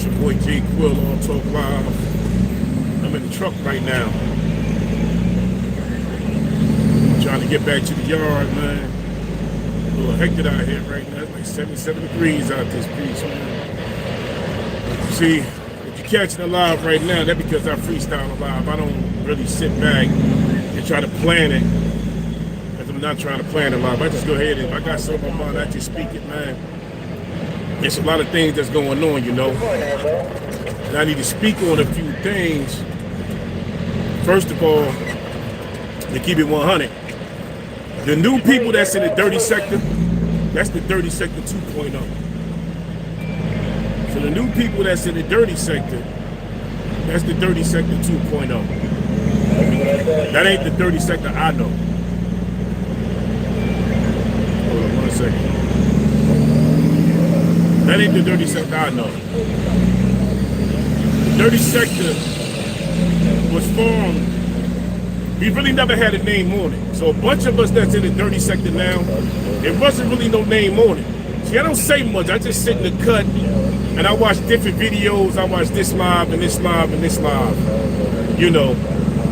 It's your boy Jay Quill on Talk Live. I'm in the truck right now. I'm trying to get back to the yard, man. A little hectic out here right now. It's like 77 degrees out this piece, man. See, if you're catching it live right now, that's because I freestyle live. I don't really sit back and try to plan it. Because I'm not trying to plan it live. I just go ahead and if I got something on my mind, I just speak it, man. There's a lot of things that's going on, you know. And I need to speak on a few things. First of all, to keep it 100. The new people that's in the dirty sector, that's the dirty sector 2.0. So the new people that's in the dirty sector, that's the dirty sector 2.0. That ain't the dirty sector I know. Hold on 1 second. That ain't the dirty sector I know. The dirty sector was formed. We really never had a name on it. So a bunch of us that's in the dirty sector now, there wasn't really no name on it. See, I don't say much. I just sit in the cut and I watch different videos. I watch this live and this live and this live. You know,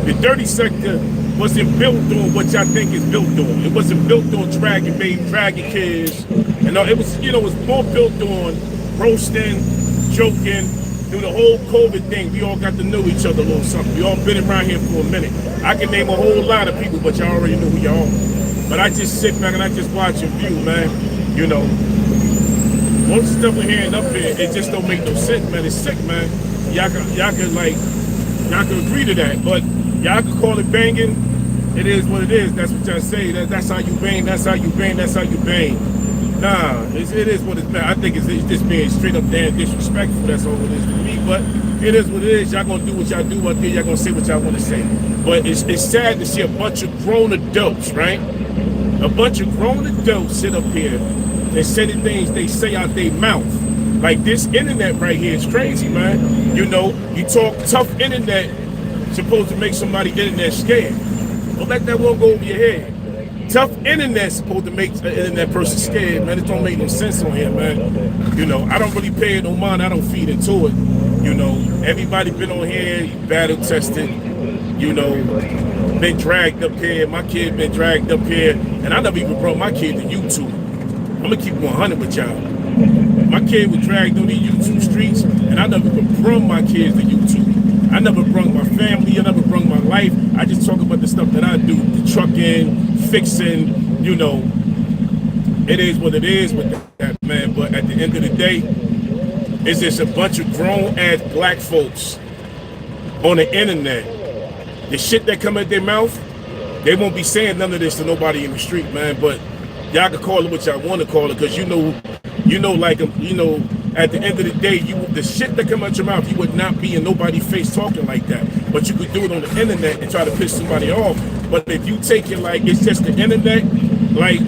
the dirty sector wasn't built on what y'all think is built on. It wasn't built on dragging kids. And it was, you know, it was more built on roasting, joking. Through the whole COVID thing, we all got to know each other a little something. We all been around here for a minute. I can name a whole lot of people, but y'all already know who y'all are. But I just sit back and I just watch and view, man. You know, most of the stuff we're hearing up here, it just don't make no sense, man. It's sick, man. Y'all can agree to that, but y'all can call it banging. It is what it is. That's what y'all say. That's how you bang. That's how you bang. That's how you bang. Nah, it is what it's been. I think it's just being straight up damn disrespectful. That's all it is to me. But it is what it is. Y'all gonna do what y'all do out there. Y'all gonna say what y'all want to say. But it's sad to see a bunch of grown adults, right? A bunch of grown adults sit up here and say the things they say out their mouth. Like this internet right here is crazy, man. You know, you talk tough internet, supposed to make somebody internet scared. Don't let that one go over your head. Tough internet supposed to make an internet person scared, man. It don't make no sense on here, man. You know, I don't really pay it no mind. I don't feed into it. You know, everybody been on here, battle tested, you know, been dragged up here. My kid been dragged up here. And I never even brought my kid to YouTube. I'm gonna keep 100 with y'all. My kid was dragged on the YouTube streets, and I never even brought my kids to YouTube. I never brought my family, I never brought my life. I just talk about the stuff that I do, the trucking, fixing, you know. It is what it is with that, man. But at the end of the day, it's just a bunch of grown-ass black folks on the internet. The shit that come out their mouth, they won't be saying none of this to nobody in the street, man. But y'all can call it what y'all want to call it, because you know, at the end of the day, the shit that come out your mouth, you would not be in nobody's face talking like that. But you could do it on the internet and try to piss somebody off. But if you take it like it's just the internet, like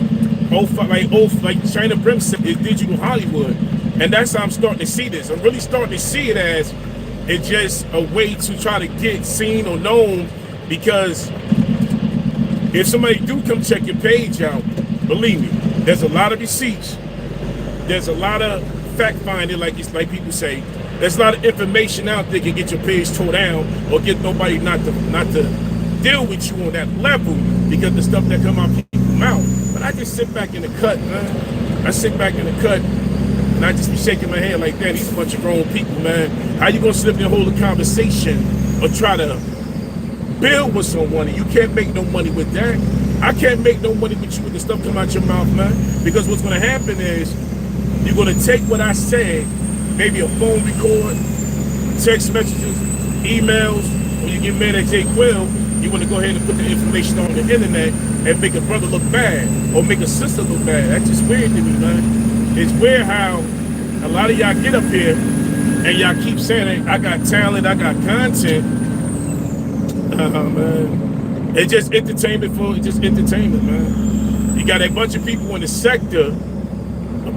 China Brim said, it's digital Hollywood. And that's how I'm starting to see this. I'm really starting to see it as it's just a way to try to get seen or known, because if somebody do come check your page out, believe me, there's a lot of receipts. There's a lot of fact finding, like people say. There's a lot of information out there can get your page tore down or get nobody not to deal with you on that level because the stuff that come out people's mouth. But I just sit back in the cut, man. I sit back in the cut and I just be shaking my head like that. These a bunch of grown people, man. How you gonna sit up there and hold a conversation or try to build with someone and you can't make no money with that? I can't make no money with you with the stuff come out your mouth, man. Because what's gonna happen is you're gonna take what I said, maybe a phone record, text messages, emails, or you get mad at Jay Quill, you wanna go ahead and put the information on the internet and make a brother look bad or make a sister look bad. That's just weird to me, man. It's weird how a lot of y'all get up here and y'all keep saying, I got talent, I got content. Man. It's just entertainment, man. You got a bunch of people in the sector, you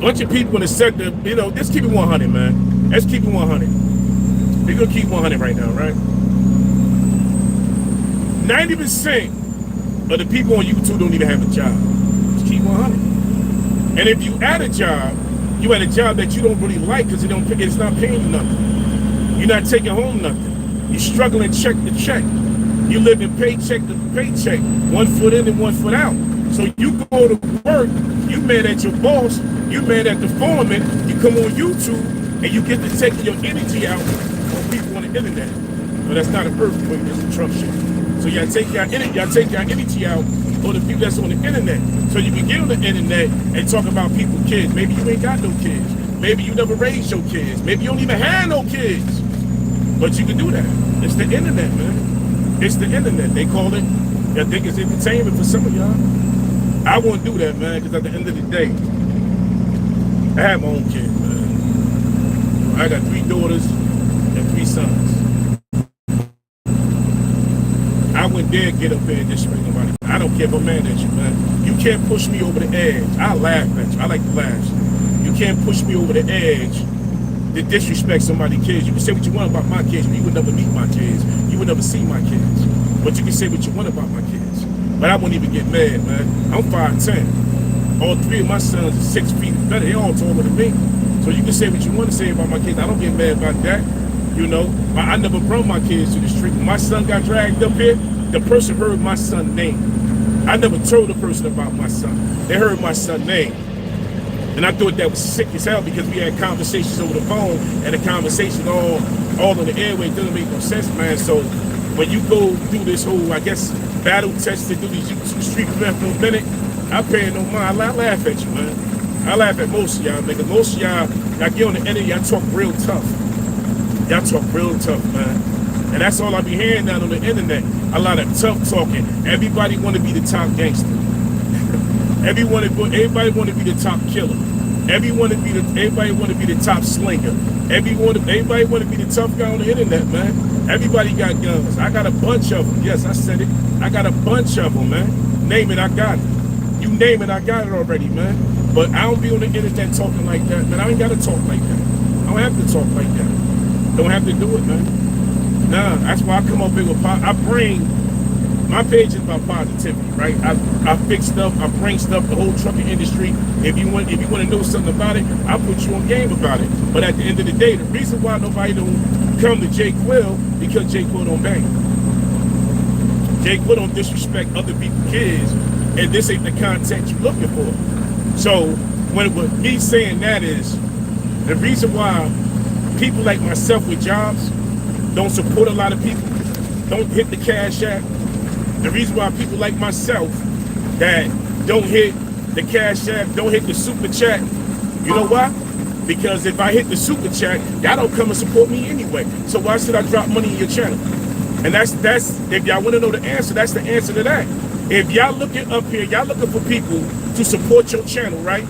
know, let's keep it 100, man. Let's keep it 100. We're gonna keep 100 right now, right? 90% of the people on YouTube don't even have a job. Just keep 100. And if you add a job, You at a job that you don't really like because it's not paying you nothing. You're not taking home nothing. You're struggling check to check. You live in paycheck to paycheck, 1 foot in and 1 foot out. So you go to work, you mad at your boss, you mad at the foreman, you come on YouTube and you get to take your energy out on people on the internet. But that's not an earthquake, that's a Trump shit. So y'all take your energy out on the people that's on the internet. So you can get on the internet and talk about people's kids. Maybe you ain't got no kids. Maybe you never raised your kids. Maybe you don't even have no kids. But you can do that. It's the internet, man. It's the internet. They call it, I think it's entertainment for some of y'all. I won't do that, man, because at the end of the day, I have my own kids, man. I got 3 daughters and 3 sons. I wouldn't dare get up there and disrespect nobody. I don't care if I'm mad at you, man. You can't push me over the edge. I laugh at you. I like to laugh. You can't push me over the edge to disrespect somebody's kids. You can say what you want about my kids, but you would never meet my kids. You would never see my kids. But you can say what you want about my kids. But I wouldn't even get mad, man. I'm 5'10". All 3 of my sons are 6 feet better. They all taller than me. So you can say what you want to say about my kids. I don't get mad about that. You know, I never brought my kids to the street. When my son got dragged up here, the person heard my son's name. I never told the person about my son. They heard my son's name. And I thought that was sick as hell because we had conversations over the phone and the conversation all on the airway didn't make no sense, man. So when you go do this whole, I guess, battle test to do these YouTube street events for a minute, I pay no mind. I laugh at you, man. I laugh at most of y'all, nigga. Most of y'all get on the internet, y'all talk real tough. Y'all talk real tough, man. And that's all I be hearing down on the internet. A lot of tough talking. Everybody want to be the top gangster. Everybody want to be the top killer. Everybody want to be the top slinger. Everybody want to be the tough guy on the internet, man. Everybody got guns. I got a bunch of them. Yes, I said it. I got a bunch of them, man. Name it, I got it. You name it, I got it already, man. But I don't be on the internet talking like that, man. I ain't got to talk like that. I don't have to talk like that. Don't have to do it, man. Nah, that's why I come up here with my page is about positivity, right? I fix stuff, I bring stuff, the whole trucking industry. If you want to know something about it, I put you on game about it. But at the end of the day, the reason why nobody don't come to Jay Quill, because Jay Quill don't bang. Jay Quill don't disrespect other people's kids, and this ain't the content you're looking for. So when me saying that is, the reason why people like myself with jobs don't support a lot of people, don't hit the Cash App. The reason why people like myself that don't hit the Cash App, don't hit the Super Chat, you know why? Because if I hit the Super Chat, y'all don't come and support me anyway. So why should I drop money in your channel? And that's if y'all want to know the answer, that's the answer to that. If y'all looking up here, y'all looking for people to support your channel, right?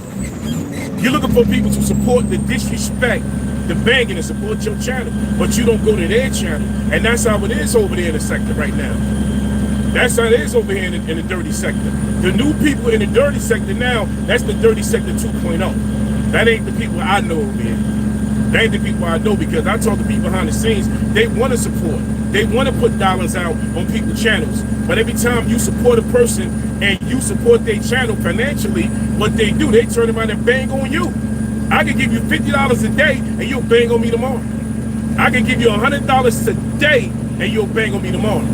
You're looking for people to support the disrespect, the banging, and support your channel, but you don't go to their channel. And that's how it is over there in the sector right now. That's how it is over here in the dirty sector. The new people in the dirty sector now, that's the dirty sector 2.0. That ain't the people I know over here. That ain't the people I know, because I talk to people behind the scenes. They want to support. They want to put dollars out on people's channels. But every time you support a person and you support their channel financially, what they do, they turn around and bang on you. I can give you $50 a day and you'll bang on me tomorrow. I can give you $100 today and you'll bang on me tomorrow.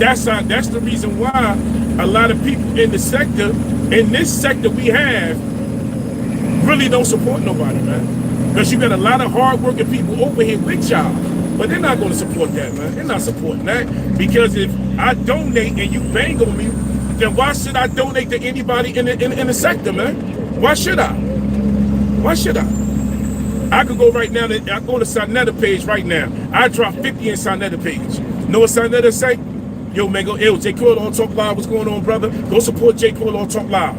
That's the reason why a lot of people in the sector, in this sector we have, really don't support nobody, man. Because you got a lot of hardworking people over here with jobs, but they're not going to support that, man. They're not supporting that, because if I donate and you bang on me, then why should I donate to anybody in the sector, man? Why should I? Why should I? I could go right now, I go to Sonetta page right now. I drop 50 in Sonetta page. Know what Sonetta say? Yo, man, go, yo, J. Quill on Talk Live, what's going on, brother? Go support J. Quill on Talk Live.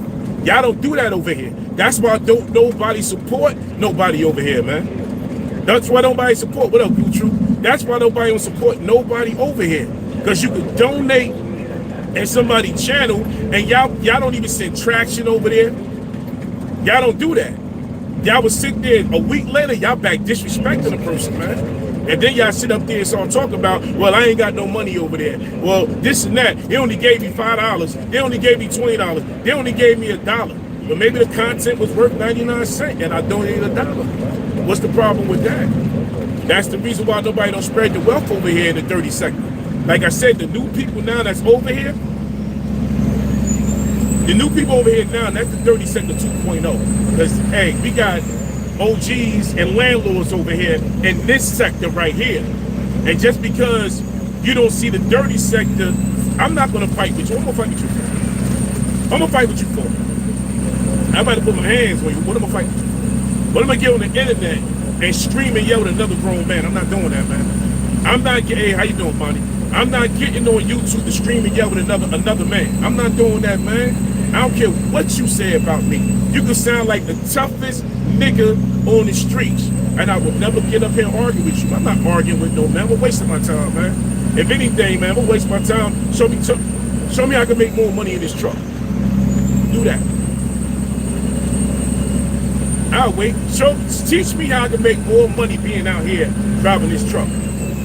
Y'all don't do that over here. That's why don't nobody support nobody over here, man. That's why nobody support. What up, Gucci? That's why nobody don't support nobody over here. Because you can donate in somebody's channel, and y'all don't even send traction over there. Y'all don't do that. Y'all would sit there a week later, y'all back disrespecting the person, man. And then y'all sit up there and start talking about, well, I ain't got no money over there. Well, this and that. They only gave me $5. They only gave me $20. They only gave me $1. But maybe the content was worth 99 cents and I donated $1. What's the problem with that? That's the reason why nobody don't spread the wealth over here in the 30 sector. Like I said, the new people now that's over here, the new people over here now, that's the 30 sector 2.0. Because, hey, we got OGs and landlords over here in this sector right here. And just because you don't see the 30 sector, I'm not going to fight with you. I'm going to fight with you for? I'm going to fight with you for? I'm about to put my hands on you. What am I fighting with you? What am I get on the internet and scream and yell at another grown man? I'm not doing that, man. I'm not getting, hey, how you doing, Bonnie? I'm not getting on YouTube to scream and yell at another man. I'm not doing that, man. I don't care what you say about me. You can sound like the toughest nigga on the streets, and I will never get up here and argue with you. I'm not arguing with no man. I'm wasting my time, man. If anything, man, I'm gonna waste my time. Show me I can make more money in this truck. Do that. I'll wait. Teach me how I can make more money being out here driving this truck.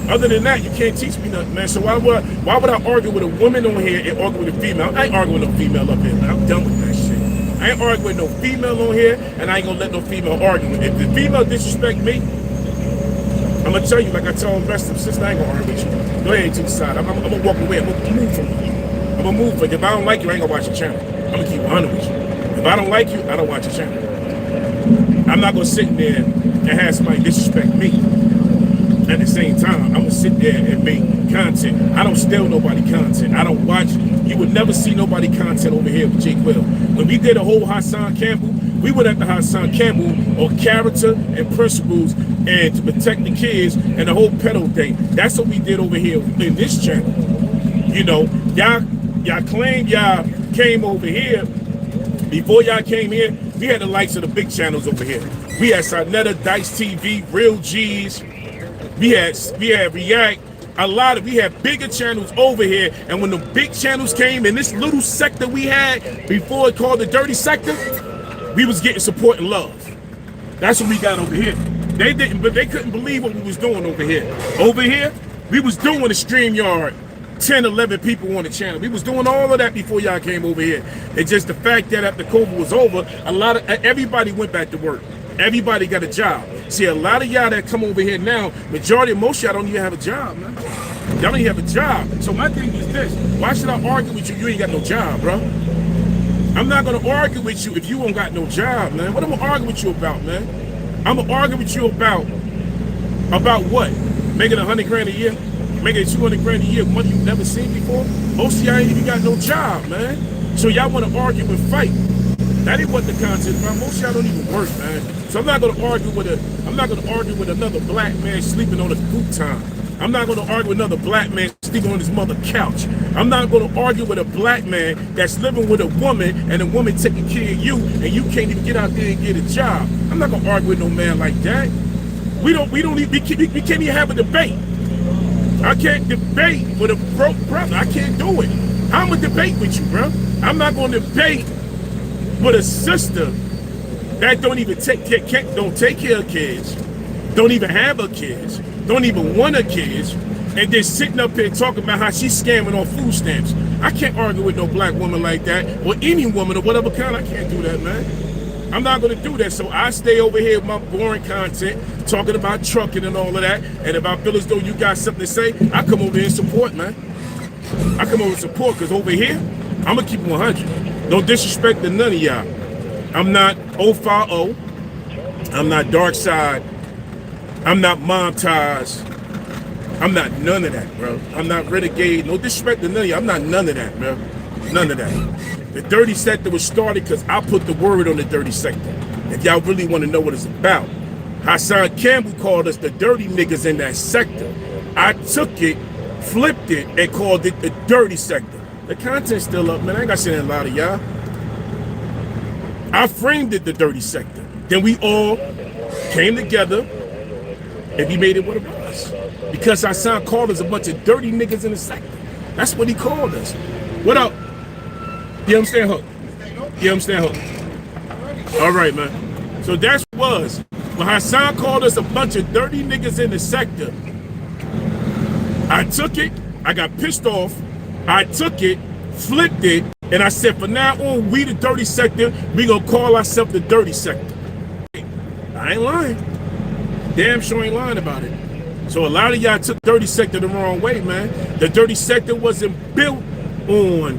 Other than that, you can't teach me nothing, man. So why would I argue with a woman on here and argue with a female? I ain't arguing with no female up here, man. I'm done with that shit. I ain't arguing with no female on here, and I ain't gonna let no female argue. If the female disrespect me, I'm gonna tell you, like I tell the rest of them, sister, I ain't gonna argue with you. Go ahead to the side. I'm gonna walk away. I'm gonna move from you. I'm gonna move. But if I don't like you, I ain't gonna watch your channel. I'm gonna keep 100 with you. If I don't like you, I don't watch your channel. I'm not gonna sit there and have somebody disrespect me. At the same time, I'm gonna sit there and make content. I don't steal nobody content. I don't watch. You would never see nobody content over here with J. Quill. When we did a whole Hassan Campbell, we went after Hassan Campbell on character and principles and to protect the kids and the whole pedo thing. That's what we did over here in this channel. You know, y'all claim y'all came over here. Before y'all came here, we had the likes of the big channels over here. We had Sarnetta, Dice TV, Real G's. We had React, we had bigger channels over here, and when the big channels came in this little sector we had before it called the dirty sector, we was getting support and love. That's what we got over here. They couldn't believe what we was doing over here. Over here, we was doing the StreamYard, 10, 11 people on the channel. We was doing all of that before y'all came over here. It's just the fact that after COVID was over, everybody went back to work. Everybody got a job. See, a lot of y'all that come over here now, most of y'all don't even have a job, man. Y'all don't even have a job. So my thing is this: why should I argue with you? You ain't got no job, bro. I'm not gonna argue with you if you don't got no job, man. What am I gonna argue with you about, man? I'm gonna argue with you about what? Making 100 grand a year, making 200 grand a year, money you've never seen before. Most of y'all ain't even got no job, man. So y'all want to argue and fight. That ain't what the content is about. Most of y'all don't even work, man. So I'm not gonna argue with another black man sleeping on a futon. I'm not gonna argue with another black man sleeping on his mother's couch. I'm not gonna argue with a black man that's living with a woman and a woman taking care of you and you can't even get out there and get a job. I'm not gonna argue with no man like that. We can't even have a debate. I can't debate with a broke brother. I can't do it. I'm gonna debate with you, bro. I'm not gonna debate with a sister that don't take care of kids, don't even have her kids, don't even want her kids, and then sitting up here talking about how she's scamming on food stamps. I can't argue with no black woman like that, or any woman of whatever kind. I can't do that, man. I'm not gonna do that. So I stay over here with my boring content, talking about trucking and all of that. And if I feel as though you got something to say, I come over here and support, man. I come over and support, because over here, I'm gonna keep it 100. No disrespect to none of y'all. I'm not 050. I'm not Dark Side. I'm not Montage. I'm not none of that, bro. I'm not Renegade. No disrespect to none of y'all. I'm not none of that, bro. None of that. The dirty sector was started because I put the word on the dirty sector. If y'all really want to know what it's about. Hassan Campbell called us the dirty niggas in that sector. I took it, flipped it, and called it the dirty sector. The content's still up, man. I ain't got shit in a lot of y'all. I framed it the dirty sector. Then we all came together and we made it what it was. Because Hassan called us a bunch of dirty niggas in the sector. That's what he called us. What up? You understand, Hook? You understand, Hook? All right, man. So that's what it was. When Hassan called us a bunch of dirty niggas in the sector, I took it, I got pissed off, I took it, flipped it, And I said, from now on, we the dirty sector, we gonna call ourselves the dirty sector. I ain't lying. Damn sure ain't lying about it. So a lot of y'all took dirty sector the wrong way, man. The dirty sector wasn't built on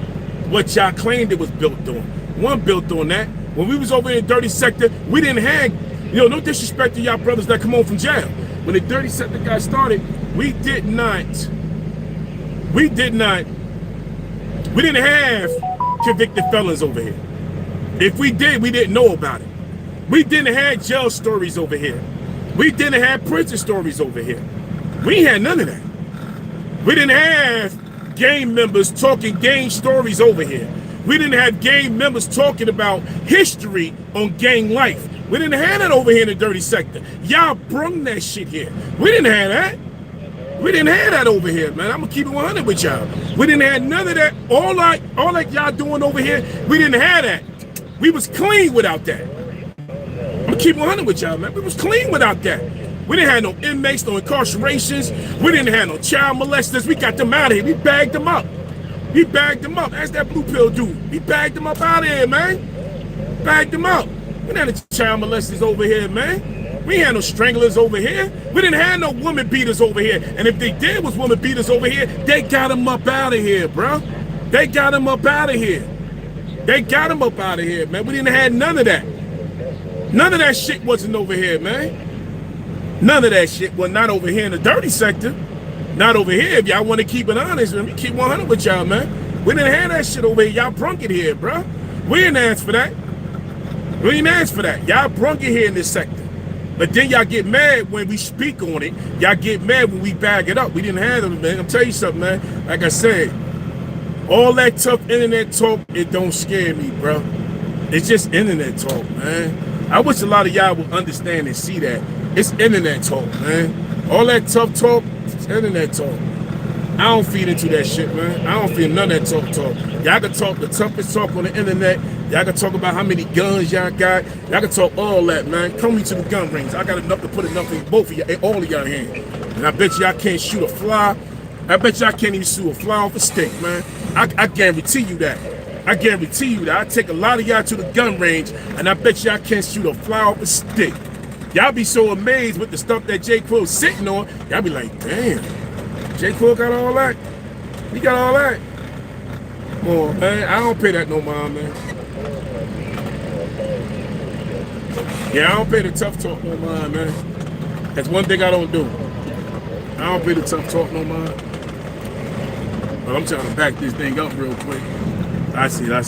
what y'all claimed it was built on. One built on that. When we was over in the dirty sector, we didn't have, no disrespect to y'all brothers that come home from jail. When the dirty sector got started, we didn't have convicted felons over here. If we did, we didn't know about it. We didn't have jail stories over here. We didn't have prison stories over here. We had none of that. We didn't have gang members talking gang stories over here. We didn't have gang members talking about history on gang life. We didn't have that over here in the dirty sector. Y'all brung that shit here. We didn't have that. We didn't have that over here, man. I'm gonna keep it 100 with y'all. We didn't have none of that. All that y'all doing over here, we didn't have that. We was clean without that. I'm gonna keep it 100 with y'all, man. We was clean without that. We didn't have no inmates, no incarcerations. We didn't have no child molesters. We got them out of here. We bagged them up. We bagged them up. That's that blue pill dude. We bagged them up out of here, man. Bagged them up. We didn't have no child molesters over here, man. We had no stranglers over here. We didn't have no woman beaters over here. And if they did was woman beaters over here, they got them up out of here, bro. They got them up out of here. They got them up out of here, man. We didn't have none of that. None of that shit wasn't over here, man. None of that shit was not over here in the dirty sector. Not over here. If y'all want to keep it honest, let me keep 100 with y'all, man. We didn't have that shit over here. Y'all brunk it here, bro. We didn't ask for that. We didn't ask for that. Y'all brunk it here in this sector. But then y'all get mad when we speak on it. Y'all get mad when we bag it up. We didn't have them, man. I'll tell you something, man. Like I said, all that tough internet talk, it don't scare me, bro. It's just internet talk, man. I wish a lot of y'all would understand and see that. It's internet talk, man. All that tough talk, it's internet talk. I don't feed into that shit, man. I don't feed none of that talk. Y'all can talk the toughest talk on the internet. Y'all can talk about how many guns y'all got. Y'all can talk all that, man. Come me to the gun range. I got enough to put enough in both of y'all, all of y'all hands. And I bet y'all can't shoot a fly. I bet y'all can't even shoot a fly off a stick, man. I guarantee you that. I guarantee you that. I take a lot of y'all to the gun range, and I bet y'all can't shoot a fly off a stick. Y'all be so amazed with the stuff that J. Quill's sitting on. Y'all be like, damn, J. Quill got all that? He got all that? Come on, man. I don't pay that no mind, man. Yeah, I don't pay the tough talk no mind, man. That's one thing I don't do. I don't pay the tough talk no mind. But I'm trying to back this thing up real quick. I see it, I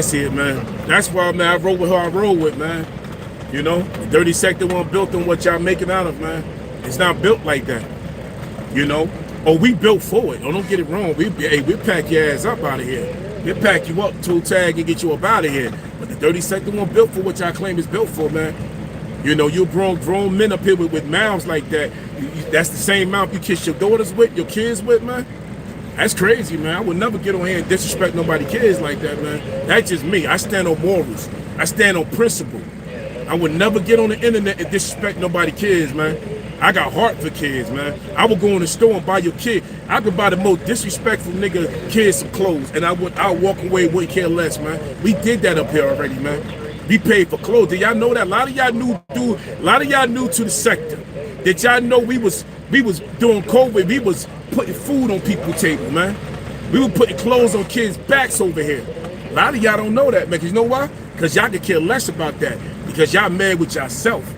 see it, man. That's why, man, I roll with who I roll with, man. You know, the dirty sector wasn't built on what y'all making out of, man. It's not built like that. You know? Oh, we built for it. Oh, don't get it wrong. We pack your ass up out of here. We'll pack you up, toe tag, and get you up out of here. But the dirty sector wasn't built for what y'all claim it's built for, man. You know, you grown men up here with mouths like that. That's the same mouth you kiss your daughters with, your kids with, man. That's crazy, man. I would never get on here and disrespect nobody's kids like that, man. That's just me. I stand on morals. I stand on principle. I would never get on the internet and disrespect nobody's kids, man. I got heart for kids, man. I would go in the store and buy your kid. I could buy the most disrespectful nigga kids some clothes, and I'll walk away, wouldn't care less, man. We did that up here already, man. We paid for clothes. Did y'all know that? A lot of y'all new to the sector. Did y'all know we was doing COVID? We was putting food on people's table, man. We were putting clothes on kids' backs over here. A lot of y'all don't know that, man. Cause you know why? Because y'all could care less about that. Because y'all mad with yourself.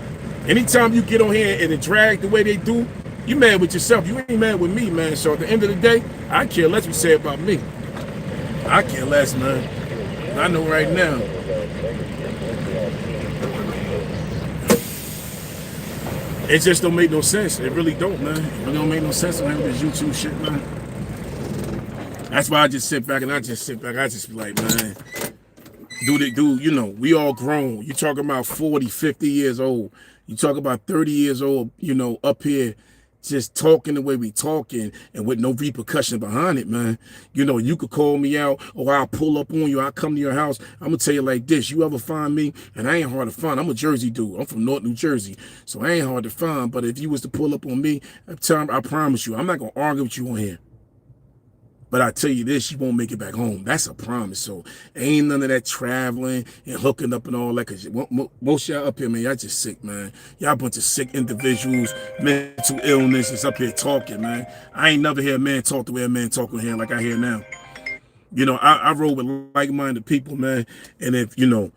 Anytime you get on here and drag the way they do, you mad with yourself. You ain't mad with me, man. So at the end of the day, I care less what you say about me. I care less, man. I know right now. It just don't make no sense. It really don't, man. It really don't make no sense on this YouTube shit, man. That's why I just sit back. I just be like, man, dude, you know, we all grown. You talking about 40, 50 years old. You talk about 30 years old, you know, up here just talking the way we talking and with no repercussion behind it, man. You know, you could call me out or I'll pull up on you. I'll come to your house. I'm going to tell you like this. You ever find me, and I ain't hard to find. I'm a Jersey dude. I'm from North New Jersey, so I ain't hard to find. But if you was to pull up on me, I promise you, I'm not going to argue with you on here. But I tell you this, you won't make it back home. That's a promise. So ain't none of that traveling and hooking up and all that. Cause most of y'all up here, man, y'all just sick, man. Y'all a bunch of sick individuals, mental illness is up here talking, man. I ain't never hear a man talk the way a man talking here like I hear now. You know, I roll with like-minded people, man. And if, you know,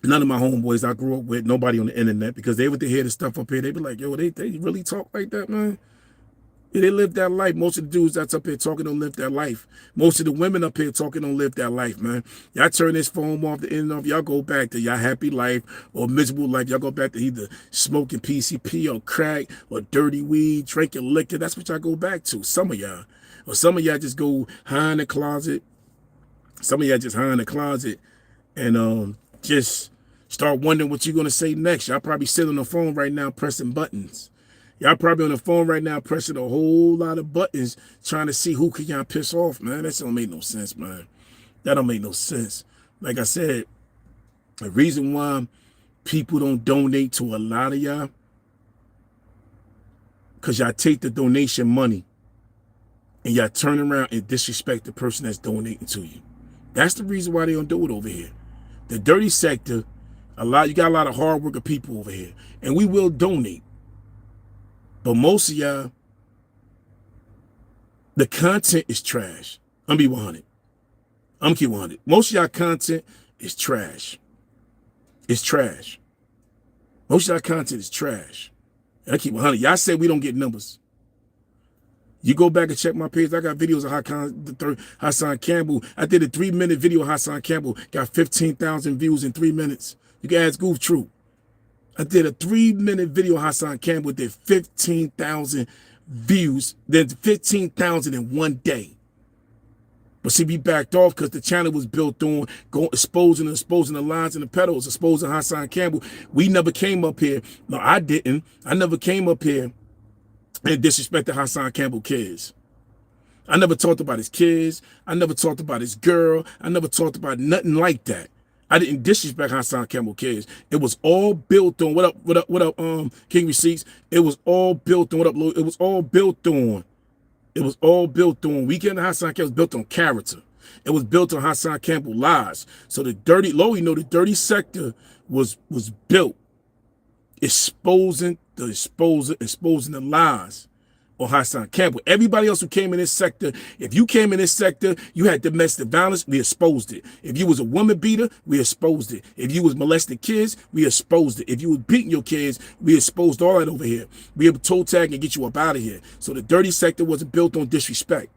none of my homeboys I grew up with, nobody on the internet, because they would hear the stuff up here, they be like, yo, they really talk like that, man? Yeah, they live that life. Most of the dudes that's up here talking don't live that life. Most of the women up here talking don't live that life, man. Y'all turn this phone off, the internet off, y'all go back to your happy life or miserable life. Y'all go back to either smoking PCP or crack or dirty weed, drinking liquor. That's what y'all go back to, some of y'all. Or some of y'all just go high in the closet. Some of y'all just high in the closet and just start wondering what you're going to say next. Y'all probably sit on the phone right now pressing buttons. Y'all probably on the phone right now pressing a whole lot of buttons trying to see who can y'all piss off, man. That don't make no sense, man. That don't make no sense. Like I said, the reason why people don't donate to a lot of y'all, because y'all take the donation money and y'all turn around and disrespect the person that's donating to you. That's the reason why they don't do it over here. The dirty sector, you got a lot of hard-working people over here, and we will donate. But most of y'all, the content is trash. I'm be 100. I'm keep 100. Most of y'all content is trash. It's trash. Most of y'all content is trash. And I keep 100. Y'all say we don't get numbers. You go back and check my page. I got videos of Hassan Campbell. I did a 3-minute video of Hassan Campbell. Got 15,000 views in 3 minutes. You can ask Goof True. I did a 3-minute video of Hassan Campbell, did 15,000 views, then 15,000 in one day. But see, we backed off because the channel was built on exposing the lines and the pedals, exposing Hassan Campbell. We never came up here. No, I didn't. I never came up here and disrespected Hassan Campbell kids. I never talked about his kids. I never talked about his girl. I never talked about nothing like that. I didn't disrespect Hassan Campbell kids. It was all built on what up, King Receipts. It was all built on what up, Lord. It was all built on. It was all built on. Weekend Hassan Campbell was built on character. It was built on Hassan Campbell lies. So the dirty, the dirty sector was built exposing the lies on Hassan Campbell. Everybody else who came in this sector, if you came in this sector, you had domestic violence, we exposed it. If you was a woman beater, we exposed it. If you was molesting kids, we exposed it. If you was beating your kids, we exposed all that over here. We able to toe tag and get you up out of here. So the dirty sector wasn't built on disrespect.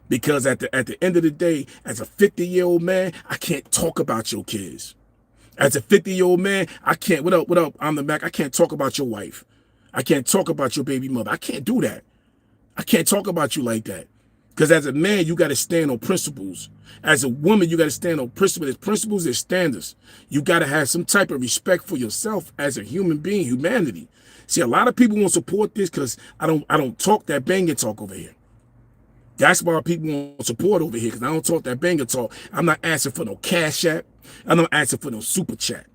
Because at the end of the day, as a 50-year-old man, I can't talk about your kids. As a 50-year-old man, I can't, what up, I'm the Mac, I can't talk about your wife. I can't talk about your baby mother. I can't do that. I can't talk about you like that. Because as a man, you got to stand on principles. As a woman, you got to stand on principles. There's principles, there's standards. You got to have some type of respect for yourself as a human being, humanity. See, a lot of people won't support this because I don't talk that banging talk over here. That's why people won't support over here, because I don't talk that banger talk. I'm not asking for no cash app. I'm not asking for no super chat.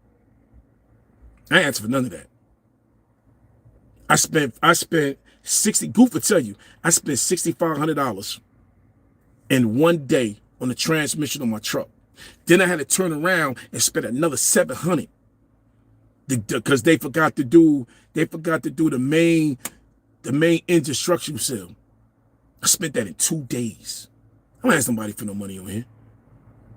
I ain't asking for none of that. I spent 60, Goof will tell you, I spent $6,500 in one day on the transmission on my truck. Then I had to turn around and spend another $700 because they forgot to do the main engine structural seal. I spent that in 2 days. I don't ask nobody for no money on here.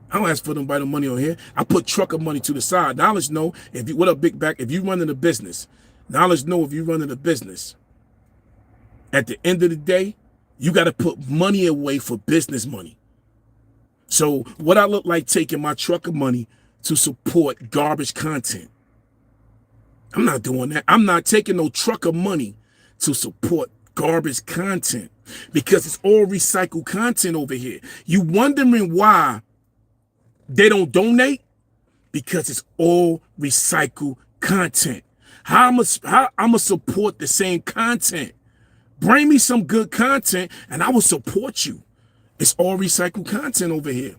I don't ask for nobody no money on here. I put trucker money to the side. Knowledge know if you, what up, big back, if you running a business. Knowledge know if you running a business. At the end of the day, you got to put money away for business money. So what I look like taking my trucker money to support garbage content. I'm not doing that. I'm not taking no trucker money to support garbage content because it's all recycled content over here. You wondering why they don't donate? Because it's all recycled content. How I'ma support the same content? Bring me some good content and I will support you. It's all recycled content over here.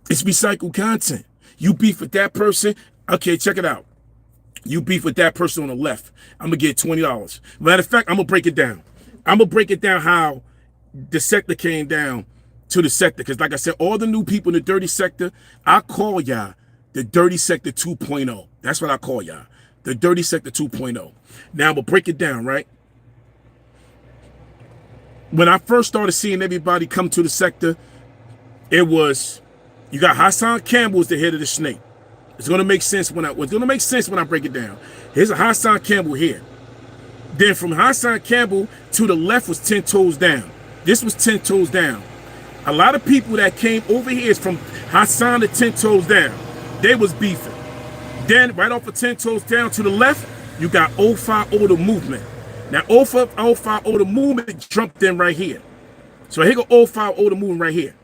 It's recycled content. You beef with that person. Okay, check it out. You beef with that person on the left. I'm going to get $20. Matter of fact, I'm going to break it down. I'm going to break it down how the sector came down to the sector. Because like I said, all the new people in the dirty sector, I call y'all the dirty sector 2.0. That's what I call y'all. The dirty sector 2.0. Now, we'll break it down, right? When I first started seeing everybody come to the sector, it was, you got Hassan Campbell as the head of the snake. It's gonna make sense when I break it down. Here's a Hassan Campbell here. Then from Hassan Campbell to the left was 10 Toes Down. This was 10 Toes Down. A lot of people that came over here is from Hassan to 10 Toes Down. They was beefing. Then right off of 10 Toes Down to the left, you got 050 the movement. Now 050 the movement jumped in right here. So here go 050 the movement right here.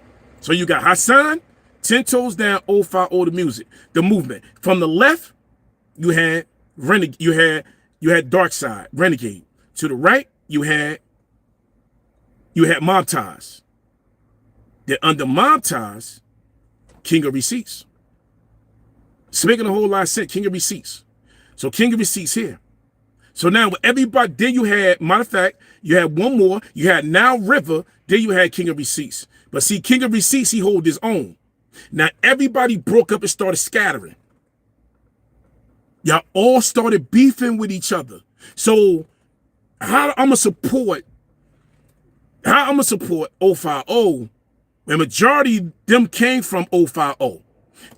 So you got Hassan, 10 Toes Down, 050 the music, the movement. From the left, you had Dark Side, Renegade. To the right, you had Mob Ties. Then under Mob Ties, King of Receipts. It's making a whole lot of sense. King of Receipts. So King of Receipts here. So now with everybody, then you had, matter of fact, you had one more. You had Now River, then you had King of Receipts. But see, King of Receipts, he hold his own. Now everybody broke up and started scattering. Y'all all started beefing with each other. So how I'm gonna support 050, the majority of them came from 050.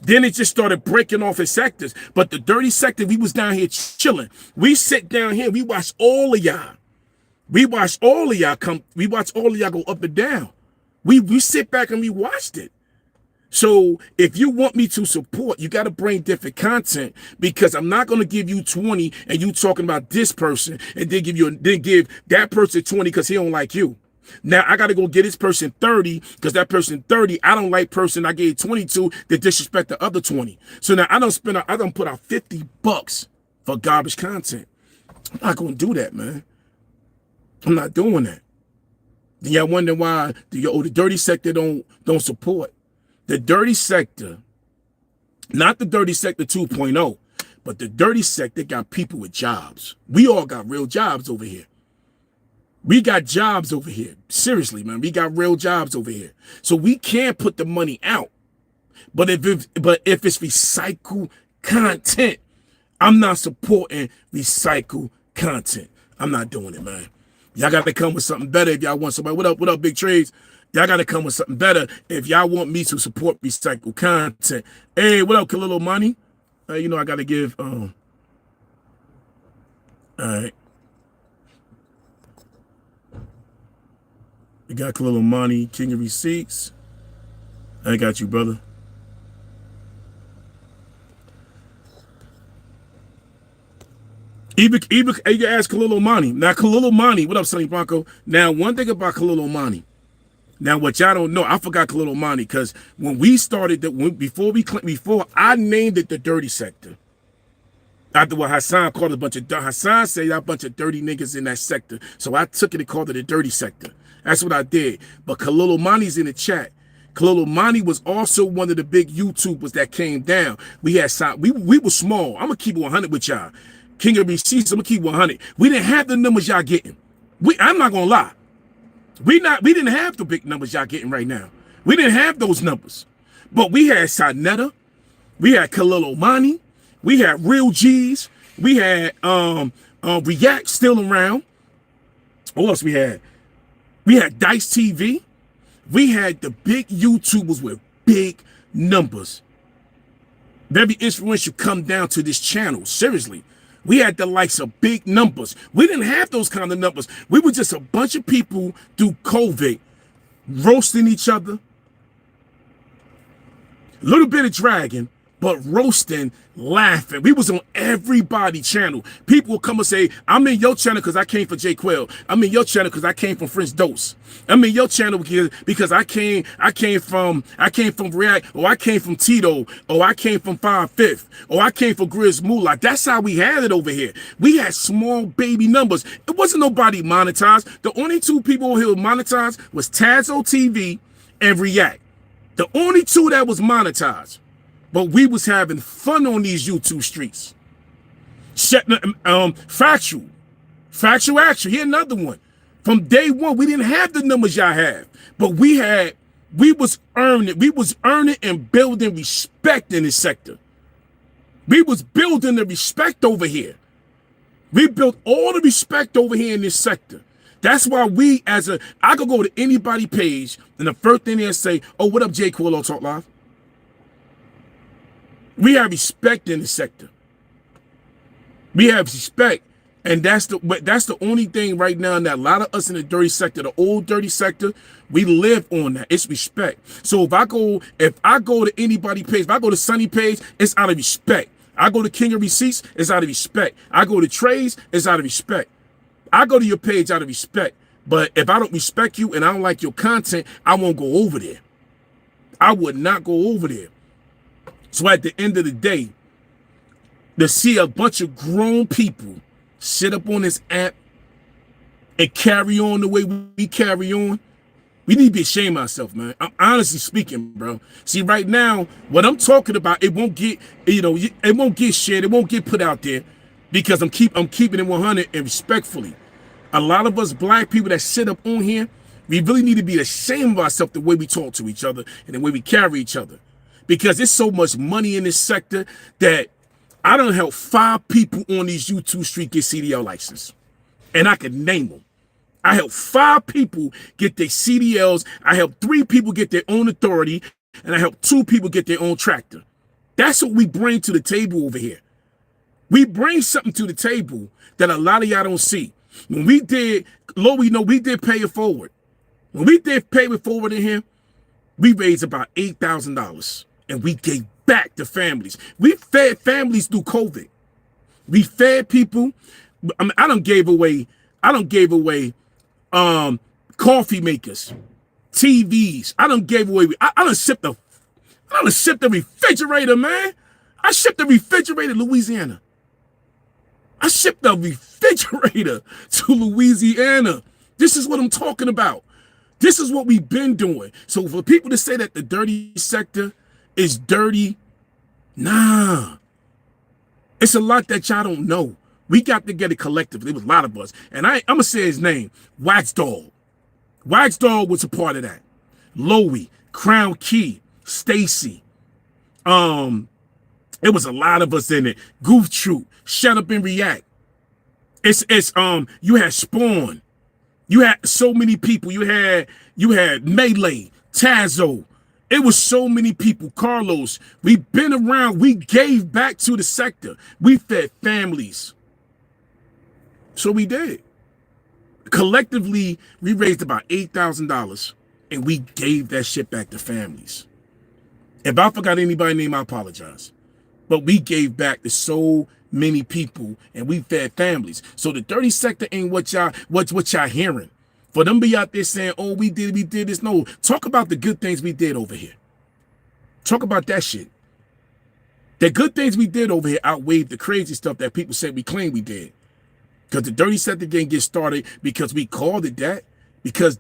Then it just started breaking off in sectors. But the dirty sector, we was down here chilling. We sit down here, we watch all of y'all. We watch all of y'all go up and down. We sit back and we watched it. So if you want me to support, you got to bring different content, because I'm not going to give you 20 and you talking about this person and then give that person 20 because he don't like you. Now I got to go get this person 30 because that person 30, I don't like person I gave 22 that disrespect the other 20. So now I don't put out $50 for garbage content. I'm not going to do that, man. I'm not doing that. Then y'all wonder why the dirty sector don't support. The dirty sector, not the dirty sector 2.0, but the dirty sector got people with jobs. We all got real jobs over here. We got jobs over here. Seriously, man, we got real jobs over here. So we can't put the money out. But if it's recycled content, I'm not supporting recycled content. I'm not doing it, man. Y'all got to come with something better if y'all want somebody. What up, Big Trades? Y'all got to come with something better if y'all want me to support recycled content. Hey, what up, Kalilo Money? You know I got to give, all right. We got Kalilo Money, King of Receipts. I got you, brother. Even you can ask Kalilo Money. Now, Kalilo Money, what up, Sonny Bronco? Now, one thing about Kalilo Money. Now, what y'all don't know, I forgot Kalilo Money because when we started, before I named it the dirty sector, after what Hassan called Hassan said y'all a bunch of dirty niggas in that sector. So I took it and called it the dirty sector. That's what I did. But Kalilo Money's in the chat. Kalilo Money was also one of the big YouTubers that came down. We were small. I'm gonna keep it 100 with y'all. King of Receipts, I'm gonna keep 100. We didn't have the numbers y'all getting. I'm not gonna lie. We didn't have the big numbers y'all getting right now. We didn't have those numbers. But we had Sarnetta, we had Kalilo Money, we had Real G's, we had React still around. What else we had? We had Dice TV. We had the big YouTubers with big numbers. Very influential come down to this channel. Seriously. We had the likes of big numbers. We didn't have those kind of numbers. We were just a bunch of people through COVID roasting each other. A little bit of dragging, but roasting, laughing. We was on everybody's channel. People will come and say, I'm in your channel because I came from J Quell. I'm in your channel because I came from French Dose. I'm in your channel because I came from React, or I came from Tito, or I came from 5/5, or I came from Grizz Moolah. That's how we had it over here. We had small baby numbers. It wasn't nobody monetized. The only two people who monetized was Tazo TV and React. The only two that was monetized. But we was having fun on these YouTube streets. Factual Action. Here another one. From day one, we didn't have the numbers y'all have, but we was earning and building respect in this sector. We was building the respect over here. We built all the respect over here in this sector. That's why I could go to anybody's page and the first thing they'll say, oh, what up, J. Cool, Talk Live? We have respect in the sector. We have respect. And that's the only thing right now that a lot of us in the dirty sector, the old dirty sector, we live on that. It's respect. So if I go to anybody's page, if I go to Sunny page, it's out of respect. I go to King of Receipts, it's out of respect. I go to Trades, it's out of respect. I go to your page out of respect. But if I don't respect you and I don't like your content, I won't go over there. I would not go over there. So at the end of the day, to see a bunch of grown people sit up on this app and carry on the way we carry on, we need to be ashamed of ourselves, man. I'm honestly speaking, bro. See, right now, what I'm talking about, it won't get, it won't get shared, it won't get put out there because I'm keeping it 100 and respectfully. A lot of us black people that sit up on here, we really need to be ashamed of ourselves the way we talk to each other and the way we carry each other. Because there's so much money in this sector that I done helped 5 people on these YouTube streets get CDL license. And I could name them. I helped 5 people get their CDLs. I helped 3 people get their own authority. And I helped 2 people get their own tractor. That's what we bring to the table over here. We bring something to the table that a lot of y'all don't see. When we did, Lord, we know we did pay it forward. When we did pay it forward in here, we raised about $8,000. And we gave back to families. We fed families through COVID. We fed people. I mean, I done gave away coffee makers, TVs. I done gave away. I done shipped the refrigerator, man. I shipped the refrigerator to Louisiana. I shipped the refrigerator to Louisiana. This is what I'm talking about. This is what we've been doing. So for people to say that the dirty sector is dirty, nah. It's a lot that y'all don't know. We got together collectively. It was a lot of us. And I'm going to say his name, Wax Dog. Wax Dog was a part of that. Loey, Crown Key, Stacy. It was a lot of us in it. Goof Troop, Shut Up and React. You had Spawn. You had so many people. You had Melee, Tazo. It was so many people. Carlos, we've been around. We gave back to the sector. We fed families. So we did. Collectively, we raised about $8,000 and we gave that shit back to families. If I forgot anybody's name, I apologize. But we gave back to so many people and we fed families. So the dirty sector ain't what y'all hearing. For them be out there saying, oh, we did this. No, talk about the good things we did over here. Talk about that shit. The good things we did over here outweighed the crazy stuff that people said we claim we did. Because the dirty sector didn't get started because we called it that. Because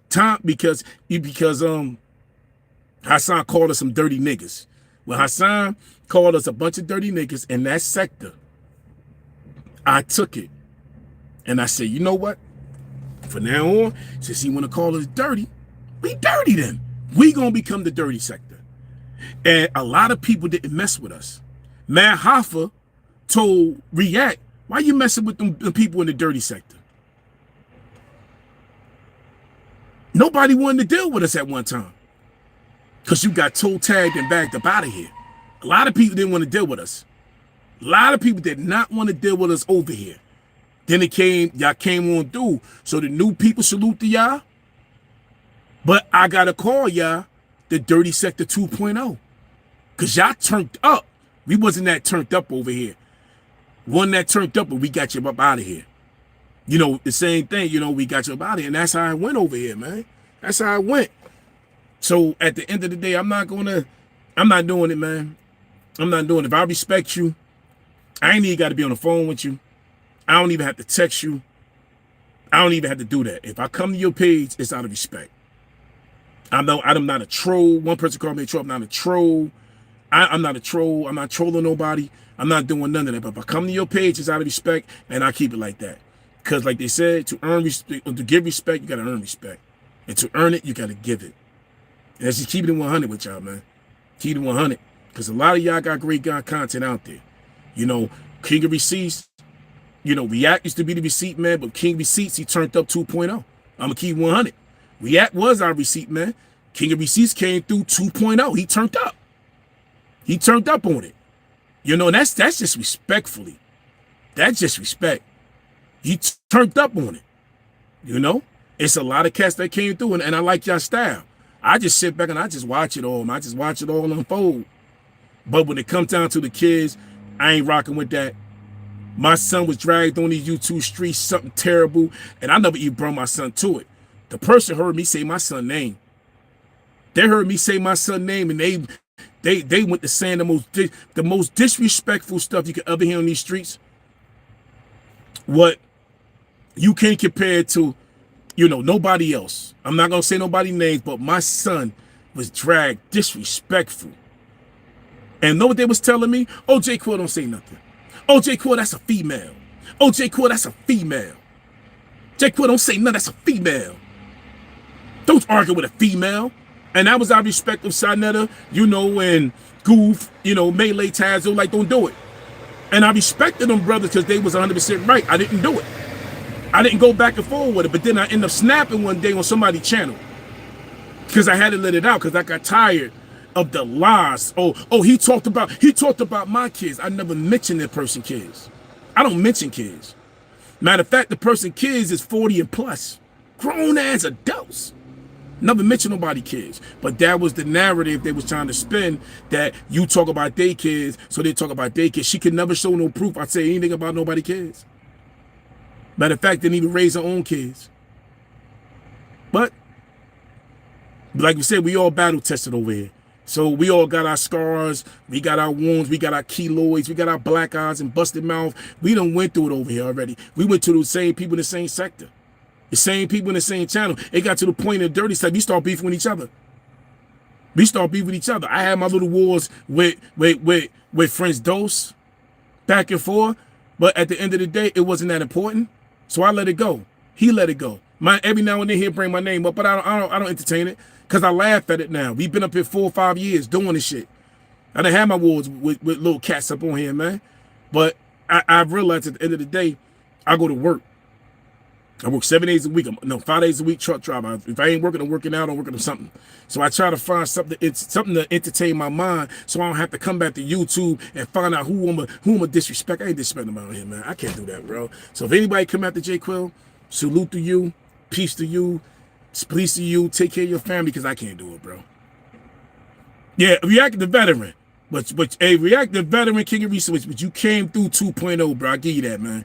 Hassan called us some dirty niggas. When Hassan called us a bunch of dirty niggas in that sector, I took it. And I said, you know what? From now on, since he want to call us dirty, we dirty then. We gonna become the dirty sector. And a lot of people didn't mess with us. Matt Hoffa told React, why you messing with the people in the dirty sector? Nobody wanted to deal with us at one time. Because you got toe tagged and bagged up out of here. A lot of people didn't want to deal with us. A lot of people did not want to deal with us over here. Then y'all came on through. So the new people salute to y'all. But I got to call y'all the Dirty Sector 2.0. Because y'all turned up. We wasn't that turned up over here. One that turned up, but we got you up out of here. You know, the same thing, we got you up out of here. And that's how it went over here, man. That's how it went. So at the end of the day, I'm not doing it, man. I'm not doing it. If I respect you, I ain't even got to be on the phone with you. I don't even have to text you. I don't even have to do that. If I come to your page, it's out of respect. I'm not a troll. One person called me a troll. I'm not a troll. I'm not a troll. I'm not trolling nobody. I'm not doing none of that. But if I come to your page, it's out of respect, and I keep it like that. Because like they said, to earn respect, to give respect, you got to earn respect. And to earn it, you got to give it. And let's just keep it 100 with y'all, man. Keep it 100. Because a lot of y'all got great content out there. You know, King of Receipts, you know, React used to be the receipt man, but King Receipts, he turned up 2.0. I'm going to keep 100. React was our receipt man. King of Receipts came through 2.0. He turned up. He turned up on it. You know, that's just respectfully. That's just respect. He turned up on it. You know, it's a lot of cats that came through, and I like y'all style. I just sit back and I just watch it all. I just watch it all unfold. But when it comes down to the kids, I ain't rocking with that. My son was dragged on these YouTube streets, something terrible, and I never even brought my son to it. The person heard me say my son's name. They heard me say my son's name, and they went to saying the most disrespectful stuff you could ever hear on these streets. What you can't compare to, you know, nobody else. I'm not gonna say nobody names, but my son was dragged disrespectful. And know what they was telling me? Oh, J. Quill, don't say nothing. Oh, J. Quill, that's a female. Oh, J. Quill, that's a female. J. Quill, don't say nothing, that's a female. Don't argue with a female. And that was our respect of Sarnetta, you know, and Goof, you know, Melee Tazo, like, don't do it. And I respected them brothers because they was 100% right. I didn't do it. I didn't go back and forth with it, but then I ended up snapping one day on somebody's channel because I had to let it out because I got tired of the lies. Oh, he talked about my kids. I never mentioned that person kids. I don't mention kids. Matter of fact, the person kids is 40 and plus, grown as adults. Never mention nobody kids. But that was the narrative they was trying to spin, that you talk about their kids, so they talk about their kids. She could never show no proof I say anything about nobody kids. Matter of fact, didn't even raise her own kids. But like we said, we all battle tested over here. So we all got our scars, we got our wounds, we got our keloids, we got our black eyes and busted mouth. We done went through it over here already. We went to the same people in the same sector. The same people in the same channel. It got to the point of dirty stuff. We start beefing with each other. We start beefing with each other. I had my little wars with Friends Dose back and forth, but at the end of the day, it wasn't that important. So I let it go. He let it go. Every now and then he'll bring my name up, but I don't entertain it because I laugh at it now. We've been up here 4 or 5 years doing this shit. I done had my wars with little cats up on here, man. But I've realized at the end of the day, I go to work. I work 7 days a week. No, 5 days a week, truck driver. If I ain't working, I'm working out, I'm working on something. So I try to find something to entertain my mind so I don't have to come back to YouTube and find out who I'm a disrespect. I ain't disrespecting about here, man. I can't do that, bro. So if anybody come after J. Quill, salute to you, peace to you, please to you, take care of your family, because I can't do it, bro. Yeah, React the veteran. But hey, React the veteran, King of Research, but you came through 2.0, bro. I give you that, man.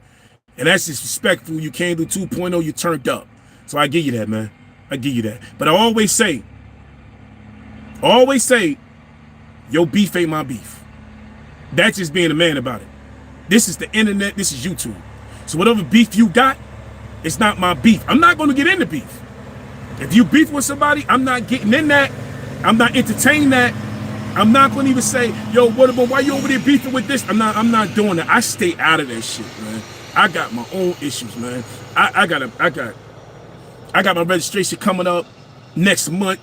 And that's disrespectful. You came through 2.0, you turned up. So I give you that, man. I give you that. But I always say, your beef ain't my beef. That's just being a man about it. This is the internet. This is YouTube. So whatever beef you got, it's not my beef. I'm not going to get into beef. If you beef with somebody, I'm not getting in that. I'm not entertaining that. I'm not going to even say, yo, what about, why you over there beefing with this? I'm not doing that. I stay out of that shit, man. I got my own issues, man. I got my registration coming up next month.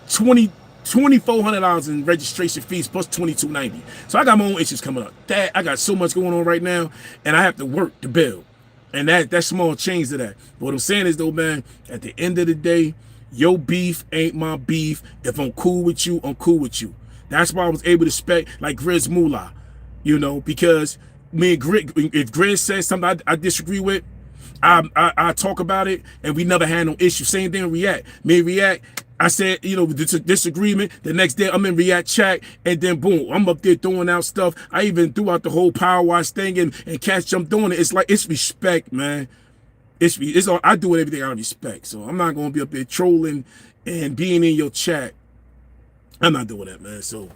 $2,400 in registration fees plus $2,290. So I got my own issues coming up. I got so much going on right now, and I have to work to build. And that's small change to that. But what I'm saying is though, man, at the end of the day, your beef ain't my beef. If I'm cool with you, I'm cool with you. That's why I was able to spec like Grizz Moolah, you know, because me and Grizz, if Grizz says something I disagree with, I talk about it, and we never had no issue. Same thing with React. Me and React, I said, you know, disagreement. The next day I'm in React chat, and then boom, I'm up there throwing out stuff. I even threw out the whole power wash thing, and cats jumped on it. It's like, it's respect, man. It's all, I do everything out of respect. So I'm not gonna be up there trolling and being in your chat. I'm not doing that, man. So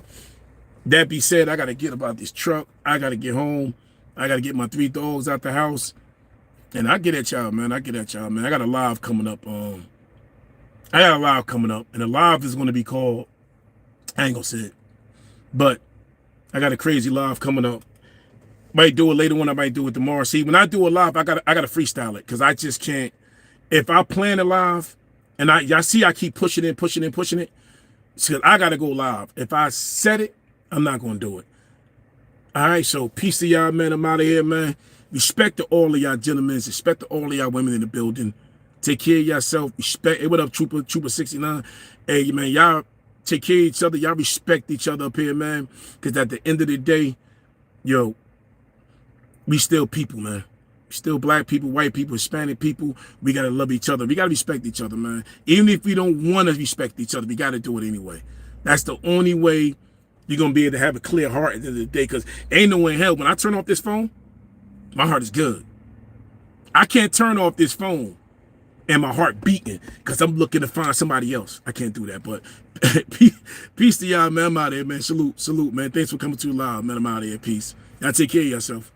that be said, I gotta get about this truck. I gotta get home. I gotta get my 3 dogs out the house. And I get at y'all, man. I got a live coming up. And the live is gonna be called, I ain't gonna say it, but I got a crazy live coming up. Might do it later when I might do it tomorrow. See, when I do a live, I gotta freestyle it because I just can't. If I plan a live and y'all see I keep pushing it, pushing it, because I gotta go live. If I set it, I'm not gonna do it. All right, so peace to y'all, man. I'm out of here, man. Respect to all of y'all gentlemen. Respect to all of y'all women in the building. Take care of yourself. Respect. Hey, what up, Trooper 69? Hey, man, y'all take care of each other. Y'all respect each other up here, man. Because at the end of the day, yo, we still people, man. We still black people, white people, Hispanic people. We got to love each other. We got to respect each other, man. Even if we don't want to respect each other, we got to do it anyway. That's the only way you're going to be able to have a clear heart at the end of the day. Because ain't no way in hell, when I turn off this phone, my heart is good. I can't turn off this phone and my heart beating because I'm looking to find somebody else. I can't do that. But peace to y'all, man. I'm out of here, man. Salute, man. Thanks for coming too loud, man. I'm out of here. Peace. Y'all take care of yourself.